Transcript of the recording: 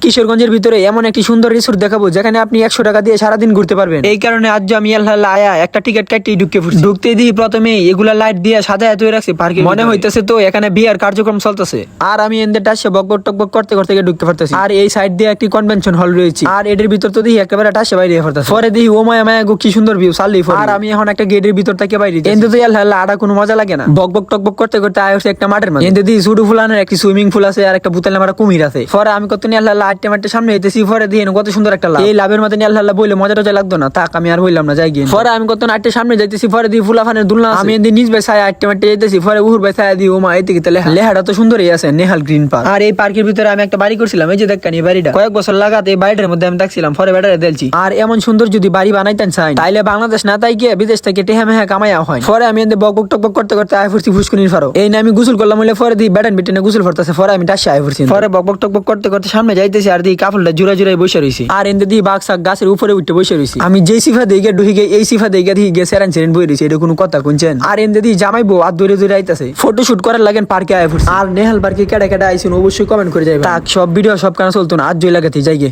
কিশোরগঞ্জের ভিতরে এমন একটি সুন্দর রিসোর্ট দেখাবো যেখানে আপনি 100 টাকা দিয়ে সারাদিন ঘুরতে পারবেন। এই কারণে আজ আমি আল্লাহ আয়া একটা টিকিট কাটতেই ঢুকতে দিই প্রথমে এগুলা লাইট দিয়ে সাজায় তৈরি রাখছি পার্কে। মনে হইতেছে তো এখানে বিয়ার কার্যক্রম চলতেছে। আর আমি এদের টাসে বকবক টকবক করতে করতে ঢুকতে পারতেছি। আর এই সাইড দিয়ে একটি কনভেনশন হল রয়েছে। আর এদের ভিতর তো দেখি একেবারে টাসে বাইরে পড়তেছে। পরে দেখি ও মায়া মায়া গো কি সুন্দর ভিউ সাল্লি। আর আমি এখন একটা গেটের ভিতর থেকে বাইরে এনতে তো আল্লাহ আড়া কোনো মজা লাগে না। বকবক টকবক করতে করতে আয় হচ্ছে একটা মাঠের মাঝে। এনতে দিই সুডু ফুলানের একটি সুইমিং পুল আছে আর একটা বুতাল নামার কুমির আছে। পরে আমি কত নিয়ে আল্লাহ আটটে মাঠে সামনে হইতেছি। পরে দিয়ে কত সুন্দর একটা লাভ। এই লাভের মধ্যে আল্লাহ বলে মজা টজা লাগতো না, তাক আমি আর বললাম না যাই গিয়ে। পরে আমি কত আটটে সামনে যাইতেছি। পরে দিয়ে ফুলা ফানের দুলনা আমি এদিন নিজ ভাই ছায়া আটটে মাঠে যাইতেছি। পরে উহুর ভাই ছায়া দিয়ে ওমা এদিকে তাহলে লেহাটা তো সুন্দরই আছে, নেহাল গ্রিন পার্ক। আর এই পার্কের ভিতরে আমি একটা বাড়ি করছিলাম। এই যে দেখেন এই বাড়িটা কয়েক বছর লাগাতে এই বাড়িটার মধ্যে আমি দেখছিলাম। পরে বেটারে দিলছি। আর এমন সুন্দর যদি বাড়ি বানাইতেন চাই তাইলে বাংলাদেশ না তাই গিয়ে বিদেশ থেকে টেহা মেহা কামাইয়া হয়। পরে আমি এদের বকবক টকবক করতে করতে আয় ফুরছি ফুসকুনির ফারো। এই না আমি গোসল করলাম বলে পরে দিই বেটান বিটেনে গোসল করতেছে। পরে আমি টাসে আয় ফুরছি। পরে বকবক টকবক করতে করতে সামনে যাইতেছি। আর দিই কাপড়টা জুড়াই জুড়াই বসে রয়েছি। আর এনতে দিই বাঘ শাক গাছের উপরে উঠে বসে রয়েছি। আমি যেই সিফা দিকে ঢুকে গিয়ে এই সিফা দিকে দিয়ে গিয়ে সেরান সেরেন বই রয়েছি। এটা কোনো কথা শুনছেন? আর এনতে দিই জামাই বউ আর দূরে দূরে আইতাছে। ফটো শুট করার লাগেন পার্কে আয় ফুরছি। আর নেহাল পার্কে কেডা কেডা আইছেন অবশ্যই কমেন্ট করে যাবেন। তাক সব ভিডিও সব কারণে চলতো না, আজ জয় লাগাতে যাই গে।